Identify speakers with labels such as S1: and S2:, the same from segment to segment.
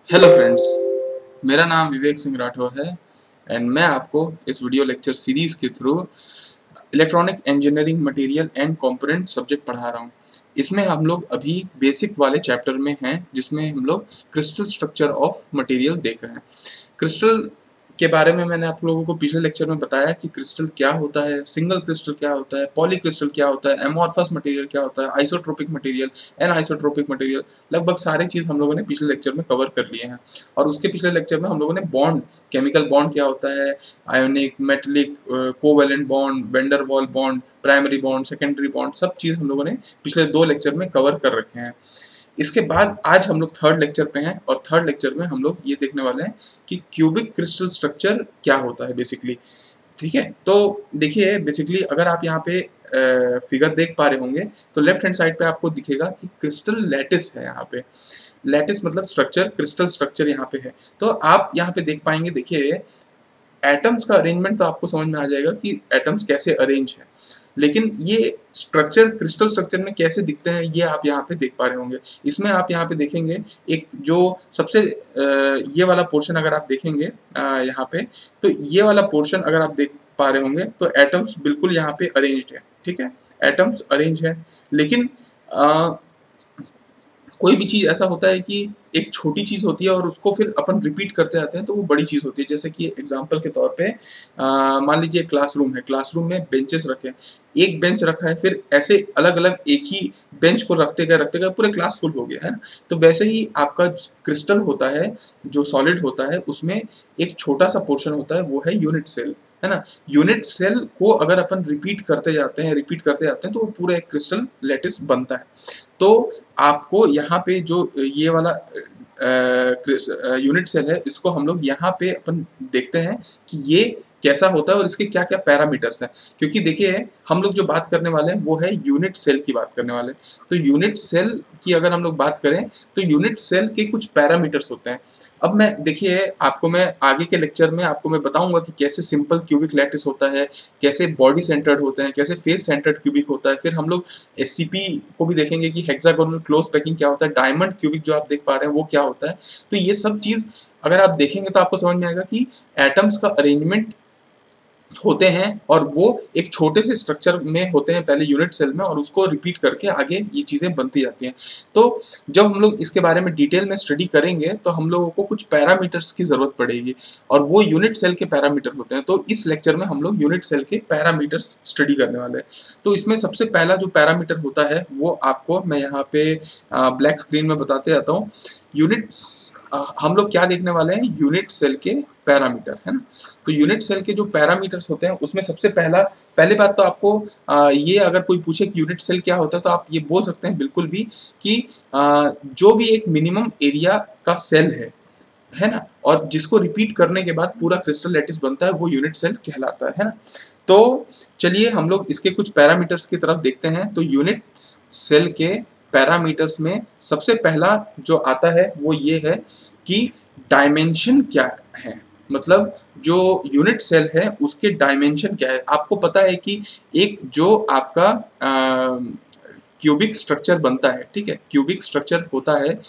S1: Hello friends, मेरा नाम विवेक सिंह राठौर है एंड मैं आपको इस वीडियो लेक्चर सीरीज के through electronic engineering material and component subject पढ़ा रहा हूँ। इसमें हम लोग अभी बेसिक वाले चैप्टर में हैं जिसमें हम लोग क्रिस्टल स्ट्रक्चर ऑफ मटेरियल देख रहे हैं। क्रिस्टल के बारे में मैंने आप लोगों को पिछले लेक्चर में बताया कि क्रिस्टल क्या होता है, सिंगल क्रिस्टल क्या होता है, पॉली क्रिस्टल क्या होता है, एमॉर्फस मटेरियल क्या होता है, आइसोट्रोपिक मटेरियल, एनआइसोट्रोपिक मटेरियल, लगभग सारे चीज़ हम लोगों ने पिछले लेक्चर में कवर कर लिए हैं। और उसके पिछले लेक्चर में हम लोगों ने बॉन्ड, केमिकल बॉन्ड क्या होता है, ionic, metallic, covalent bond, vendor wall bond, primary bond, secondary bond, सब चीज़ हम लोगों ने पिछले 2 लेक्चर में कवर कर रखे हैं। इसके बाद आज हम लोग थर्ड लेक्चर पे हैं और थर्ड लेक्चर में हम लोग ये देखने वाले हैं कि क्यूबिक क्रिस्टल स्ट्रक्चर क्या होता है बेसिकली। ठीक है, तो देखिए बेसिकली अगर आप यहाँ पे फिगर देख पा रहे होंगे तो लेफ्ट हैंड साइड पे आपको दिखेगा कि क्रिस्टल लैटिस है। यहाँ पे लैटिस मतलब स्ट्रक्चर, क्रिस्टल स्ट्रक्चर यहाँ पे है। तो आप यहाँ पे देख पाएंगे, देखिए एटम्स का अरेंजमेंट तो आपको समझ में आ जाएगा कि एटम्स कैसे अरेंज है, लेकिन ये स्ट्रक्चर क्रिस्टल स्ट्रक्चर में कैसे दिखते हैं ये आप यहाँ पे देख पा रहे होंगे। इसमें आप यहाँ पे देखेंगे एक जो सबसे ये वाला पोर्शन अगर आप देखेंगे यहाँ पे, तो ये वाला पोर्शन अगर आप देख पा रहे होंगे तो एटम्स बिल्कुल यहाँ पे अरेंज्ड है। ठीक है, एटम्स अरेंज है, लेकिन कोई भी चीज़ ऐसा होता है कि एक छोटी चीज़ होती है और उसको फिर अपन रिपीट करते जाते हैं तो वो बड़ी चीज़ होती है। जैसे कि एग्जांपल के तौर पे मान लीजिए क्लासरूम है, क्लासरूम में बेंचेस रखे हैं, एक बेंच रखा है, फिर ऐसे अलग अलग एक ही बेंच को रखते गए पूरे क्लास फुल हो गया है ना। तो वैसे ही आपका क्रिस्टल होता है, जो सॉलिड होता है, उसमें एक छोटा सा पोर्शन होता है, वो है यूनिट सेल, है ना। यूनिट सेल को अगर अपन रिपीट करते जाते हैं तो वो पूरा एक क्रिस्टल लैटिस बनता है। तो आपको यहाँ पे जो ये वाला यूनिट सेल है, इसको हम लोग यहाँ पे अपन देखते हैं कि ये कैसा होता है और इसके क्या क्या पैरामीटर्स हैं। क्योंकि देखिए हम लोग जो बात करने वाले हैं वो है यूनिट सेल की बात करने वाले हैं। तो यूनिट सेल की अगर हम लोग बात करें तो यूनिट सेल के कुछ पैरामीटर्स होते हैं। अब मैं देखिए आपको मैं आगे के लेक्चर में आपको मैं बताऊंगा कि कैसे सिंपल क्यूबिक लैटिस होता है, कैसे बॉडी सेंटर्ड होते हैं, कैसे फेस सेंटर्ड क्यूबिक होता है। फिर हम लोग एससीपी को भी देखेंगे कि हेक्सागोनल क्लोज पैकिंग क्या होता है, डायमंड क्यूबिक जो आप देख पा रहे हैं वो क्या होता है। तो ये सब चीज़ अगर आप देखेंगे तो आपको समझ में आएगा कि एटम्स का अरेंजमेंट होते हैं और वो एक छोटे से स्ट्रक्चर में होते हैं पहले यूनिट सेल में, और उसको रिपीट करके आगे ये चीज़ें बनती जाती हैं। तो जब हम लोग इसके बारे में डिटेल में स्टडी करेंगे तो हम लोगों को कुछ पैरामीटर्स की ज़रूरत पड़ेगी और वो यूनिट सेल के पैरामीटर होते हैं। तो इस लेक्चर में हम लोग यूनिट सेल के पैरामीटर्स स्टडी करने वाले हैं। तो इसमें सबसे पहला जो पैरामीटर होता है वो आपको मैं यहाँ पे ब्लैक स्क्रीन में बताते रहता हूँ। यूनिट्स हम लोग क्या देखने वाले हैं, यूनिट सेल के पैरामीटर, है ना। तो यूनिट सेल के जो पैरामीटर्स होते हैं उसमें सबसे पहली बात तो आपको ये अगर कोई पूछे कि यूनिट सेल क्या होता है तो आप ये बोल सकते हैं बिल्कुल भी कि जो भी एक मिनिमम एरिया का सेल है ना, और जिसको रिपीट करने के बाद पूरा क्रिस्टल लैटिस बनता है, वो यूनिट सेल कहलाता है ना। तो चलिए हम लोग इसके कुछ पैरामीटर्स की तरफ देखते हैं। तो यूनिट सेल के पैरामीटर्स में सबसे पहला जो आता है वो ये है कि डायमेंशन क्या है, मतलब जो यूनिट सेल है उसके डायमेंशन क्या है। आपको पता है कि एक जो आपका क्यूबिक स्ट्रक्चर बनता है, ठीक है, क्यूबिक स्ट्रक्चर होता है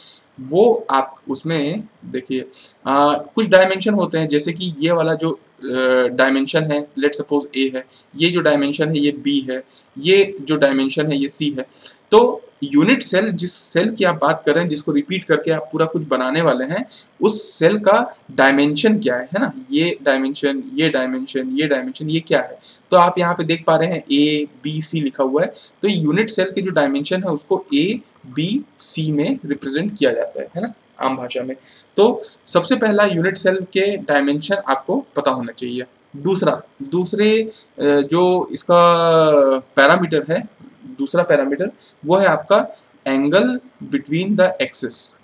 S1: वो आप उसमें देखिए कुछ डायमेंशन होते हैं। जैसे कि ये वाला जो डायमेंशन है, लेट सपोज ए है, ये जो डायमेंशन है ये बी है, ये जो डायमेंशन है ये सी है। तो यूनिट सेल, जिस सेल की आप बात कर रहे हैं, जिसको रिपीट करके आप पूरा कुछ बनाने वाले हैं, उस सेल का डायमेंशन क्या है ना। ये डायमेंशन, ये डायमेंशन, ये डायमेंशन, ये क्या है। तो आप यहाँ पे देख पा रहे हैं ए बी सी लिखा हुआ है। तो यूनिट सेल के जो डायमेंशन है उसको ए बी सी में रिप्रेजेंट किया जाता है ना, आम भाषा में। तो सबसे पहला यूनिट सेल के डायमेंशन आपको पता होना चाहिए। दूसरे जो इसका पैरामीटर है, दूसरा पैरामीटर वो है आपका angle between the axis.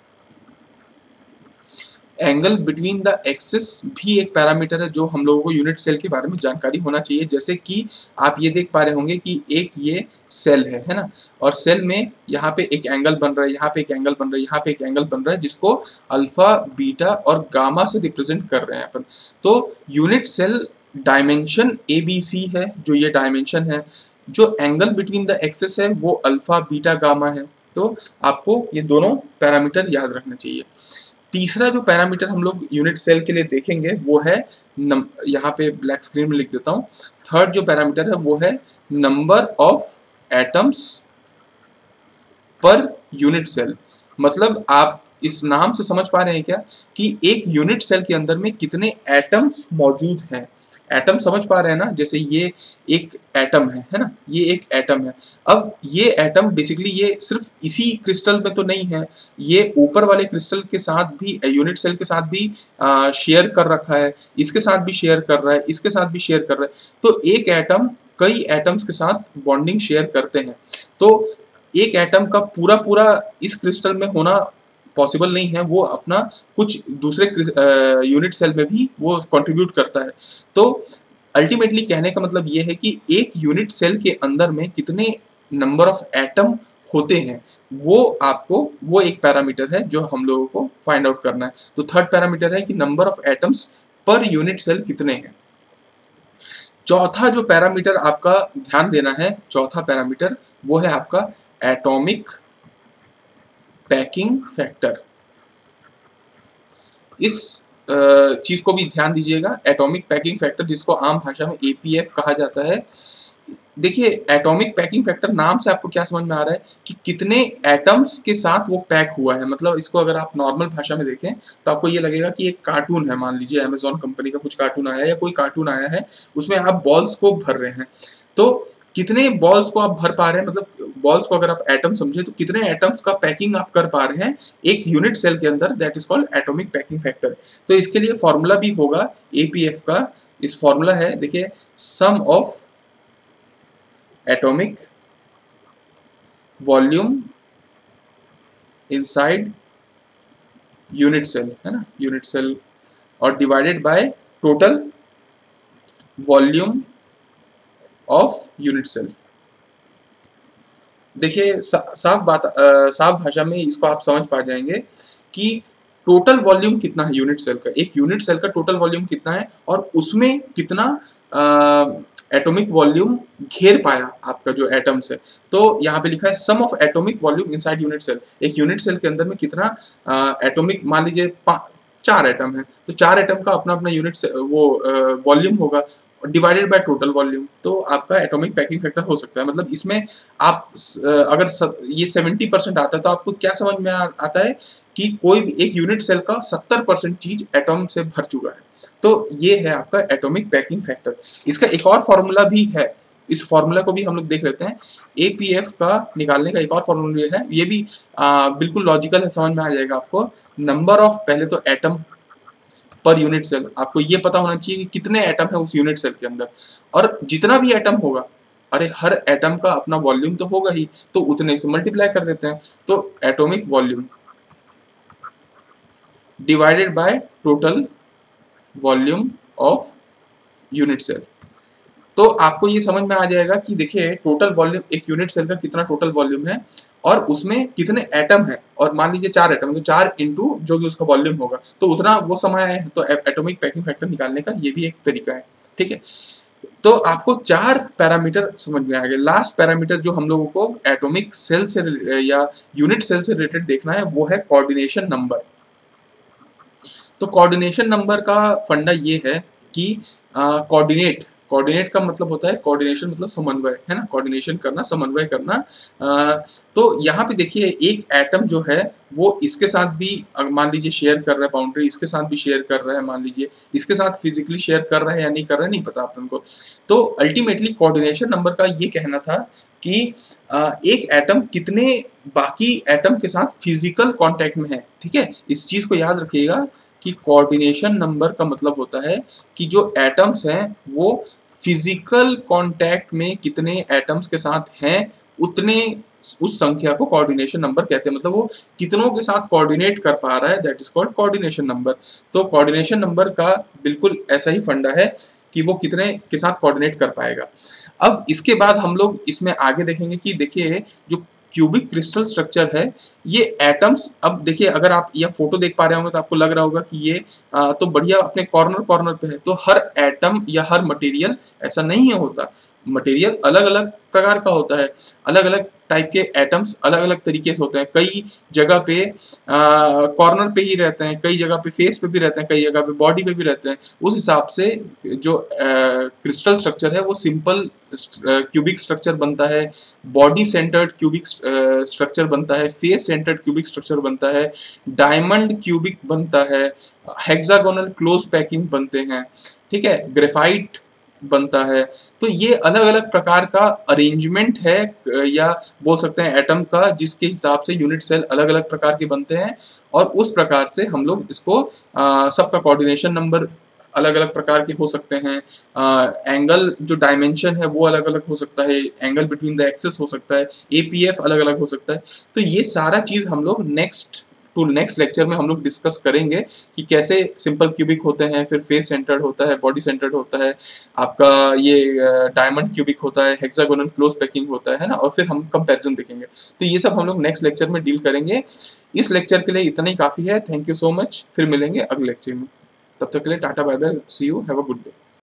S1: Angle between the axis भी एक पैरामीटर है जो हम लोगों को यूनिट सेल के बारे में जानकारी होना चाहिए। जैसे कि आप ये देख पा रहे होंगे कि एक ये सेल है ना, और सेल में यहाँ पे एक एंगल बन रहा है, यहाँ पे एक एंगल बन रहा है, यहाँ पे एक एंगल बन रहा है, जिसको अल्फा, बीटा और गामा से रिप्रेजेंट कर रहे हैं अपन। तो unit cell dimension A B C है, जो ये डायमेंशन है। जो एंगल बिटवीन द एक्सिस है वो अल्फा, बीटा, गामा है। तो आपको ये दोनों पैरामीटर याद रखना चाहिए। तीसरा जो पैरामीटर हम लोग यूनिट सेल के लिए देखेंगे वो है यहाँ पे ब्लैक स्क्रीन में लिख देता हूँ। थर्ड जो पैरामीटर है वो है number of atoms per unit cell. मतलब आप इस नाम से समझ पा रहे हैं क्या कि एक यूनिट सेल के अंदर में कितने एटम्स मौजूद हैं। एटम समझ पा रहे हैं ना, जैसे ये एक एटम है ना, ये एक एटम है। अब ये एटम बेसिकली ये सिर्फ इसी क्रिस्टल में तो नहीं है, ये ऊपर वाले क्रिस्टल के साथ भी, यूनिट सेल के साथ भी शेयर कर रखा है, इसके साथ भी शेयर कर रहा है, इसके साथ भी शेयर कर रहा है। तो एक एटम कई एटम्स के साथ बॉन्डिंग शेयर करते हैं। तो एक एटम का पूरा पूरा इस क्रिस्टल में होना पॉसिबल नहीं है, वो अपना कुछ दूसरे यूनिट सेल में भी वो कंट्रीब्यूट करता है। तो अल्टीमेटली कहने का मतलब ये है कि एक यूनिट सेल के अंदर में कितने नंबर ऑफ एटम होते हैं, वो एक पैरामीटर है जो हम लोगों को फाइंड आउट करना है। तो थर्ड पैरामीटर है कि number of atoms per unit cell कितने हैं। चौथा जो पैरामीटर आपका ध्यान देना है, चौथा पैरामीटर वो है आपका एटॉमिक पैकिंग फैक्टर। इस चीज को भी ध्यान दीजिएगा, एटॉमिक पैकिंग फैक्टर, जिसको आम भाषा में एपीएफ कहा जाता है। देखिए एटॉमिक पैकिंग फैक्टर नाम से आपको क्या समझ में आ रहा है कि कितने एटम्स के साथ वो पैक हुआ है। मतलब इसको अगर आप नॉर्मल भाषा में देखें तो आपको ये लगेगा कि एक कार्टून है, मान लीजिए अमेज़न कंपनी का कुछ कार्टून आया है या कोई कार्टून आया है, उसमें आप बॉल्स को भर रहे हैं। तो कितने बॉल्स को आप भर पा रहे हैं, मतलब बॉल्स को अगर आप एटम समझे तो कितने एटम्स का पैकिंग आप कर पा रहे हैं एक यूनिट सेल के अंदर, that is called atomic packing factor. तो इसके लिए फॉर्मूला भी होगा एपीएफ का। इस फॉर्मूला है, देखिए, sum of atomic volume inside unit cell, है ना, यूनिट सेल, और divided by total volume of unit cell. देखिए साफ भाषा में इसको आप समझ पा जाएंगे कि टोटल वॉल्यूम कितना है यूनिट सेल का, एक यूनिट सेल का टोटल वॉल्यूम कितना है और उसमें कितना एटॉमिक वॉल्यूम घेर पाया आपका जो एटम्स है। तो यहाँ पे लिखा है sum of atomic volume inside unit cell. एक यूनिट सेल के अंदर में कितना एटॉमिक, मान लीजिए 4 एटम है, तो 4 एटम का अपना अपना यूनिट वो वॉल्यूम होगा डिवाइडेड बाय टोटल वॉल्यूम, तो आपका एटॉमिक पैकिंग फैक्टर हो सकता है। मतलब इसमें आप अगर ये 70% आता है तो आपको क्या समझ में आता है कि कोई एक यूनिट सेल का 70% चीज एटॉम से भर चुका है। तो ये है आपका एटॉमिक पैकिंग फैक्टर। इसका एक और फॉर्मूला भी है, इस फॉर्मूला को भी हम लोग देख लेते हैं। एपीएफ का निकालने का एक और फॉर्मूला है, ये भी बिल्कुल लॉजिकल है, समझ में आ जाएगा आपको। नंबर ऑफ, पहले तो एटम पर यूनिट सेल, आपको ये पता होना चाहिए कि कितने एटम है उस यूनिट सेल के अंदर, और जितना भी एटम होगा, अरे हर एटम का अपना वॉल्यूम तो होगा ही, तो उतने से मल्टीप्लाई कर देते हैं। तो atomic volume divided by total volume of unit cell. तो आपको ये समझ में आ जाएगा कि देखिए टोटल वॉल्यूम एक यूनिट सेल का कितना टोटल वॉल्यूम है और उसमें कितने एटम है, और मान लीजिए 4 एटम, तो 4 इंटू जो भी उसका वॉल्यूम होगा, तो उतना वो समय है। तो एटॉमिक पैकिंग फैक्टर निकालने का ये भी एक तरीका है, ठीक है। तो आपको 4 पैरामीटर समझ में आ गए। लास्ट पैरामीटर जो हम लोगों को एटॉमिक सेल से या यूनिट सेल से रिलेटेड देखना है वो है कोऑर्डिनेशन नंबर। तो कोऑर्डिनेशन नंबर का फंडा ये है कि कोऑर्डिनेट का मतलब होता है, कोऑर्डिनेशन मतलब समन्वय, है ना, कोऑर्डिनेशन करना, समन्वय करना। तो यहाँ पे देखिए एक एटम जो है वो इसके साथ भी मान लीजिए शेयर कर रहा है बाउंड्री, इसके साथ भी शेयर कर रहा है, मान लीजिए इसके साथ फिजिकली शेयर कर रहा है या नहीं कर रहा है, नहीं पता आप लोगों को। तो अल्टीमेटली कोऑर्डिनेशन नंबर का ये कहना था कि एक एटम कितने बाकी एटम के साथ फिजिकल कॉन्टैक्ट में है, ठीक है। इस चीज को याद रखिएगा कि कोऑर्डिनेशन नंबर का मतलब होता है कि जो एटम्स हैं वो फिजिकल कांटेक्ट में कितने एटम्स के साथ हैं, उतने उस संख्या को कोऑर्डिनेशन नंबर कहते हैं। मतलब वो कितनों के साथ कोऑर्डिनेट कर पा रहा है, that is called coordination number. तो कोऑर्डिनेशन नंबर का बिल्कुल ऐसा ही फंडा है कि वो कितने के साथ कोऑर्डिनेट कर पाएगा। अब इसके बाद हम लोग इसमें आगे देखेंगे कि देखिए जो क्यूबिक क्रिस्टल स्ट्रक्चर है, ये एटम्स, अब देखिए अगर आप यह फोटो देख पा रहे होंगे तो आपको लग रहा होगा कि ये तो बढ़िया अपने कॉर्नर पे है। तो हर एटम या हर मटेरियल ऐसा नहीं है होता, मटेरियल अलग अलग प्रकार का होता है, अलग अलग टाइप के एटम्स अलग अलग तरीके से होते हैं, कई जगह पे कॉर्नर पे ही रहते हैं, कई जगह पे फेस पे भी रहते हैं, कई जगह पे बॉडी पे भी रहते हैं। उस हिसाब से जो क्रिस्टल स्ट्रक्चर है वो सिंपल क्यूबिक स्ट्रक्चर बनता है, बॉडी सेंटर्ड क्यूबिक स्ट्रक्चर बनता है, फेस सेंटर्ड क्यूबिक स्ट्रक्चर बनता है, डायमंड क्यूबिक बनता है, हेक्सागोनल क्लोज पैकिंग बनते हैं, ठीक है, ग्रेफाइट बनता है। तो ये अलग अलग प्रकार का अरेंजमेंट है, या बोल सकते हैं एटम का, जिसके हिसाब से यूनिट सेल अलग अलग प्रकार के बनते हैं, और उस प्रकार से हम लोग इसको सबका कोऑर्डिनेशन नंबर अलग अलग प्रकार के हो सकते हैं, एंगल जो डायमेंशन है वो अलग अलग हो सकता है, एंगल बिटवीन द एक्सेस हो सकता है, एपीएफ अलग अलग हो सकता है। तो ये सारा चीज हम लोग नेक्स्ट लेक्चर में हम लोग डिस्कस करेंगे कि कैसे सिंपल क्यूबिक होते हैं, फिर फेस सेंटर्ड होता है, बॉडी सेंटर्ड होता है, आपका ये डायमंड क्यूबिक होता है, हेक्सागोनल क्लोज पैकिंग होता है ना, और फिर हम कंपैरिजन देखेंगे। तो ये सब हम लोग नेक्स्ट लेक्चर में डील करेंगे। इस लेक्चर के लिए इतना ही काफी है। थैंक यू सो मच, फिर मिलेंगे अगले लेक्चर में। तब तक के लिए tata bye bye, see you, have a good day.